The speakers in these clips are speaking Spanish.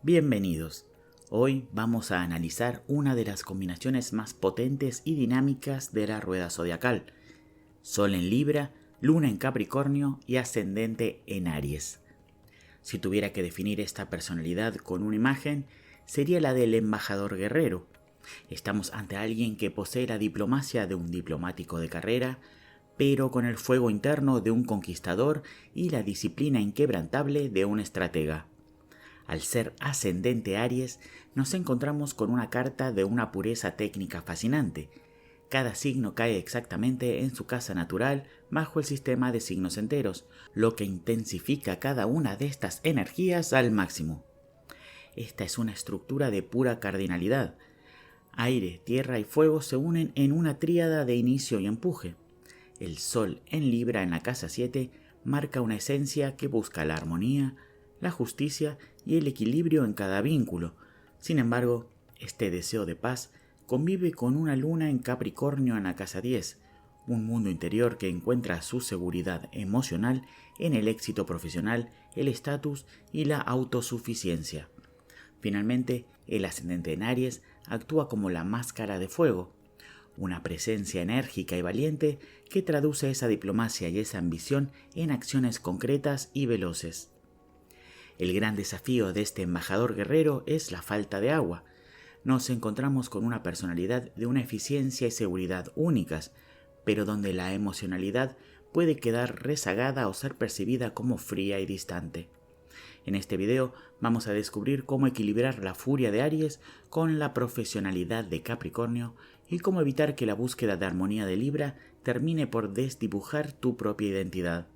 Bienvenidos. Hoy vamos a analizar una de las combinaciones más potentes y dinámicas de la rueda zodiacal: Sol en Libra, Luna en Capricornio y Ascendente en Aries. Si tuviera que definir esta personalidad con una imagen, sería la del embajador guerrero. Estamos ante alguien que posee la diplomacia de un diplomático de carrera, pero con el fuego interno de un conquistador y la disciplina inquebrantable de un estratega. Al ser ascendente Aries, nos encontramos con una carta de una pureza técnica fascinante. Cada signo cae exactamente en su casa natural bajo el sistema de signos enteros, lo que intensifica cada una de estas energías al máximo. Esta es una estructura de pura cardinalidad. Aire, tierra y fuego se unen en una tríada de inicio y empuje. El Sol en Libra en la casa 7 marca una esencia que busca la armonía, la justicia y el equilibrio en cada vínculo. Sin embargo, este deseo de paz convive con una luna en Capricornio en la casa 10, un mundo interior que encuentra su seguridad emocional en el éxito profesional, el estatus y la autosuficiencia. Finalmente, el ascendente en Aries actúa como la máscara de fuego, una presencia enérgica y valiente que traduce esa diplomacia y esa ambición en acciones concretas y veloces. El gran desafío de este embajador guerrero es la falta de agua. Nos encontramos con una personalidad de una eficiencia y seguridad únicas, pero donde la emocionalidad puede quedar rezagada o ser percibida como fría y distante. En este video vamos a descubrir cómo equilibrar la furia de Aries con la profesionalidad de Capricornio y cómo evitar que la búsqueda de armonía de Libra termine por desdibujar tu propia identidad.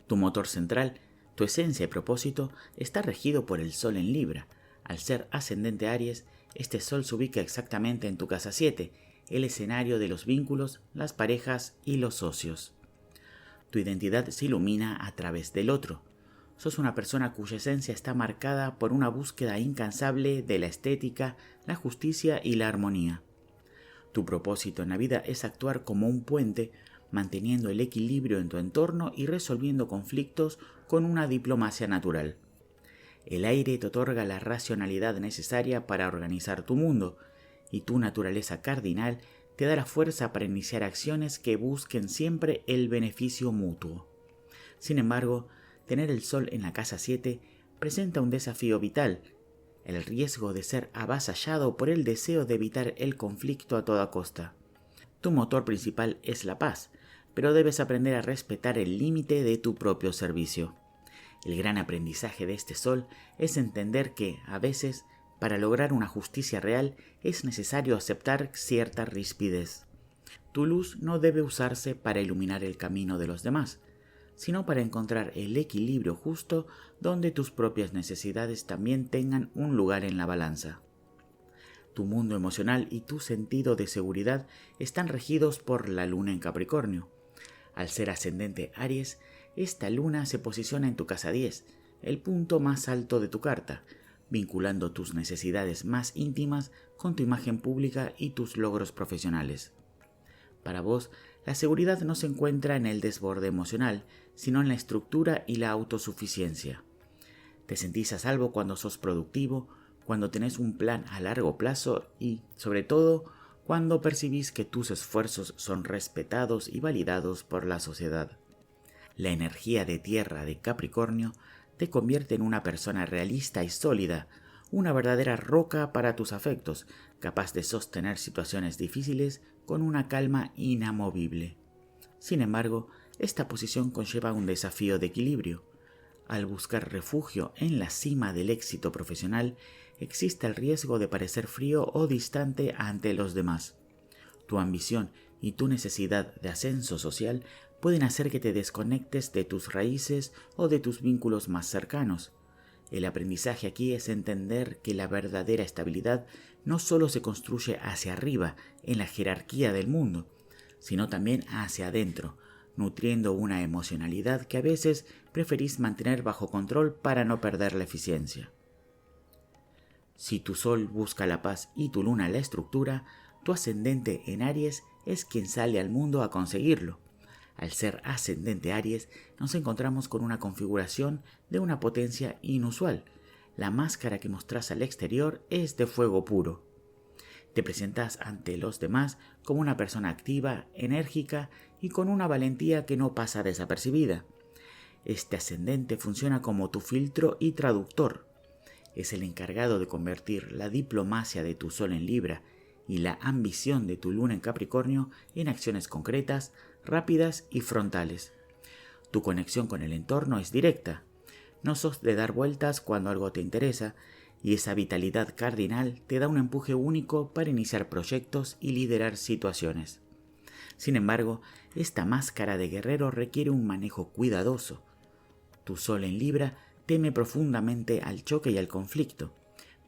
Tu motor central, tu esencia y propósito está regido por el Sol en Libra. Al ser ascendente Aries, este Sol se ubica exactamente en tu casa 7, el escenario de los vínculos, las parejas y los socios. Tu identidad se ilumina a través del otro. Sos una persona cuya esencia está marcada por una búsqueda incansable de la estética, la justicia y la armonía. Tu propósito en la vida es actuar como un puente, manteniendo el equilibrio en tu entorno y resolviendo conflictos con una diplomacia natural. El aire te otorga la racionalidad necesaria para organizar tu mundo, y tu naturaleza cardinal te da la fuerza para iniciar acciones que busquen siempre el beneficio mutuo. Sin embargo, tener el Sol en la casa 7 presenta un desafío vital: el riesgo de ser avasallado por el deseo de evitar el conflicto a toda costa. Tu motor principal es la paz, pero debes aprender a respetar el límite de tu propio servicio. El gran aprendizaje de este Sol es entender que, a veces, para lograr una justicia real, es necesario aceptar cierta rispidez. Tu luz no debe usarse para iluminar el camino de los demás, sino para encontrar el equilibrio justo donde tus propias necesidades también tengan un lugar en la balanza. Tu mundo emocional y tu sentido de seguridad están regidos por la luna en Capricornio. Al ser ascendente Aries, esta luna se posiciona en tu casa 10, el punto más alto de tu carta, vinculando tus necesidades más íntimas con tu imagen pública y tus logros profesionales. Para vos, la seguridad no se encuentra en el desborde emocional, sino en la estructura y la autosuficiencia. Te sentís a salvo cuando sos productivo, cuando tenés un plan a largo plazo y, sobre todo, cuando percibís que tus esfuerzos son respetados y validados por la sociedad. La energía de tierra de Capricornio te convierte en una persona realista y sólida, una verdadera roca para tus afectos, capaz de sostener situaciones difíciles con una calma inamovible. Sin embargo, esta posición conlleva un desafío de equilibrio. Al buscar refugio en la cima del éxito profesional, existe el riesgo de parecer frío o distante ante los demás. Tu ambición y tu necesidad de ascenso social pueden hacer que te desconectes de tus raíces o de tus vínculos más cercanos. El aprendizaje aquí es entender que la verdadera estabilidad no solo se construye hacia arriba, en la jerarquía del mundo, sino también hacia adentro, nutriendo una emocionalidad que a veces preferís mantener bajo control para no perder la eficiencia. Si tu Sol busca la paz y tu Luna la estructura, tu ascendente en Aries es quien sale al mundo a conseguirlo. Al ser ascendente Aries, nos encontramos con una configuración de una potencia inusual. La máscara que mostrás al exterior es de fuego puro. Te presentas ante los demás como una persona activa, enérgica y con una valentía que no pasa desapercibida. Este ascendente funciona como tu filtro y traductor. Es el encargado de convertir la diplomacia de tu Sol en Libra y la ambición de tu Luna en Capricornio en acciones concretas, rápidas y frontales. Tu conexión con el entorno es directa. No sos de dar vueltas cuando algo te interesa, y esa vitalidad cardinal te da un empuje único para iniciar proyectos y liderar situaciones. Sin embargo, esta máscara de guerrero requiere un manejo cuidadoso. Tu Sol en Libra teme profundamente al choque y al conflicto,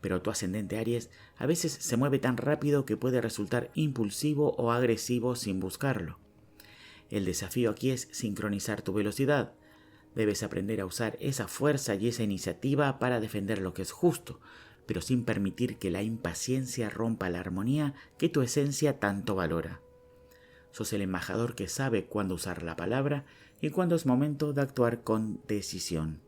pero tu ascendente Aries a veces se mueve tan rápido que puede resultar impulsivo o agresivo sin buscarlo. El desafío aquí es sincronizar tu velocidad. Debes aprender a usar esa fuerza y esa iniciativa para defender lo que es justo, pero sin permitir que la impaciencia rompa la armonía que tu esencia tanto valora. Sos el embajador que sabe cuándo usar la palabra y cuándo es momento de actuar con decisión.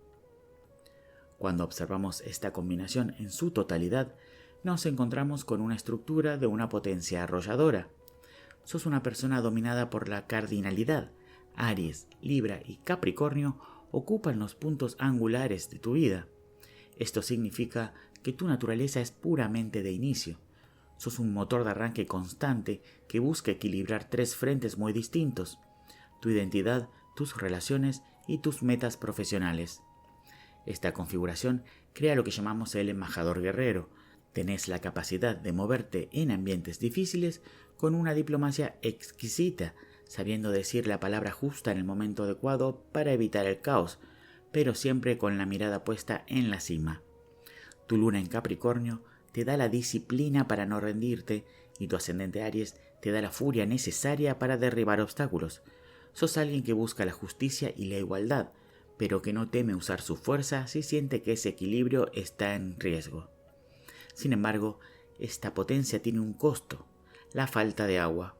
Cuando observamos esta combinación en su totalidad, nos encontramos con una estructura de una potencia arrolladora. Sos una persona dominada por la cardinalidad. Aries, Libra y Capricornio ocupan los puntos angulares de tu vida. Esto significa que tu naturaleza es puramente de inicio. Sos un motor de arranque constante que busca equilibrar tres frentes muy distintos: tu identidad, tus relaciones y tus metas profesionales. Esta configuración crea lo que llamamos el embajador guerrero. Tenés la capacidad de moverte en ambientes difíciles con una diplomacia exquisita, sabiendo decir la palabra justa en el momento adecuado para evitar el caos, pero siempre con la mirada puesta en la cima. Tu Luna en Capricornio te da la disciplina para no rendirte y tu ascendente Aries te da la furia necesaria para derribar obstáculos. Sos alguien que busca la justicia y la igualdad, pero que no teme usar su fuerza si siente que ese equilibrio está en riesgo. Sin embargo, esta potencia tiene un costo: la falta de agua.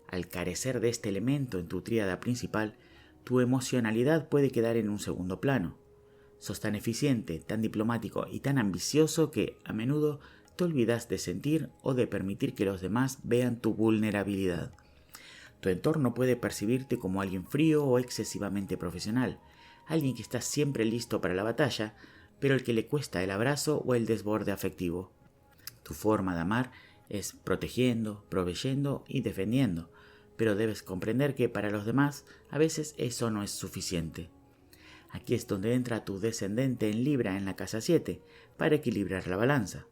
Al carecer de este elemento en tu tríada principal, tu emocionalidad puede quedar en un segundo plano. Sos tan eficiente, tan diplomático y tan ambicioso que, a menudo, te olvidas de sentir o de permitir que los demás vean tu vulnerabilidad. Tu entorno puede percibirte como alguien frío o excesivamente profesional, alguien que está siempre listo para la batalla, pero al que le cuesta el abrazo o el desborde afectivo. Tu forma de amar es protegiendo, proveyendo y defendiendo, pero debes comprender que para los demás a veces eso no es suficiente. Aquí es donde entra tu descendente en Libra en la casa 7, para equilibrar la balanza.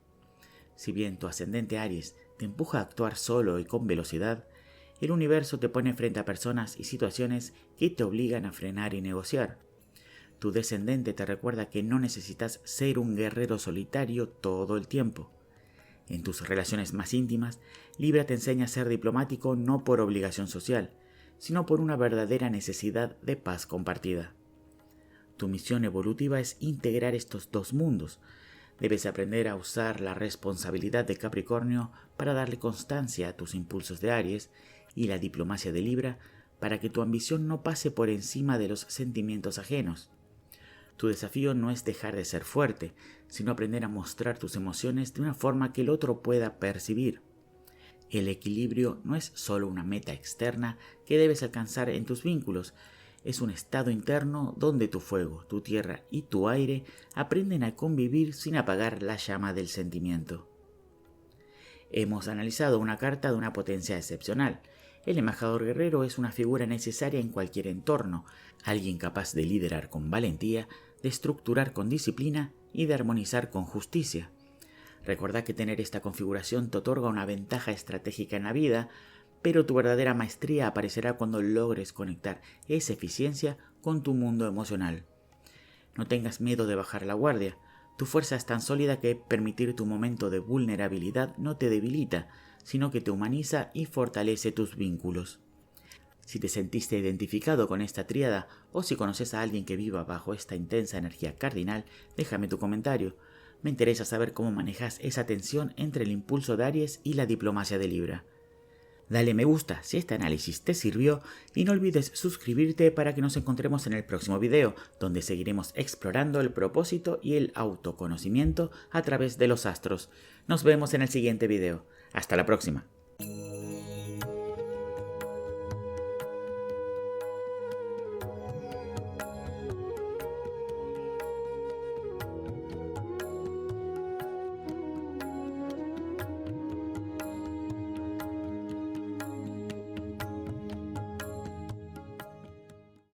Si bien tu ascendente Aries te empuja a actuar solo y con velocidad, el universo te pone frente a personas y situaciones que te obligan a frenar y negociar. Tu descendente te recuerda que no necesitas ser un guerrero solitario todo el tiempo. En tus relaciones más íntimas, Libra te enseña a ser diplomático no por obligación social, sino por una verdadera necesidad de paz compartida. Tu misión evolutiva es integrar estos dos mundos. Debes aprender a usar la responsabilidad de Capricornio para darle constancia a tus impulsos de Aries y la diplomacia de Libra para que tu ambición no pase por encima de los sentimientos ajenos. Tu desafío no es dejar de ser fuerte, sino aprender a mostrar tus emociones de una forma que el otro pueda percibir. El equilibrio no es solo una meta externa que debes alcanzar en tus vínculos, es un estado interno donde tu fuego, tu tierra y tu aire aprenden a convivir sin apagar la llama del sentimiento. Hemos analizado una carta de una potencia excepcional. El embajador guerrero es una figura necesaria en cualquier entorno, alguien capaz de liderar con valentía, de estructurar con disciplina y de armonizar con justicia. Recordá que tener esta configuración te otorga una ventaja estratégica en la vida, pero tu verdadera maestría aparecerá cuando logres conectar esa eficiencia con tu mundo emocional. No tengas miedo de bajar la guardia. Tu fuerza es tan sólida que permitir tu momento de vulnerabilidad no te debilita, sino que te humaniza y fortalece tus vínculos. Si te sentiste identificado con esta tríada o si conoces a alguien que viva bajo esta intensa energía cardinal, déjame tu comentario. Me interesa saber cómo manejas esa tensión entre el impulso de Aries y la diplomacia de Libra. Dale me gusta si este análisis te sirvió y no olvides suscribirte para que nos encontremos en el próximo video, donde seguiremos explorando el propósito y el autoconocimiento a través de los astros. Nos vemos en el siguiente video. Hasta la próxima.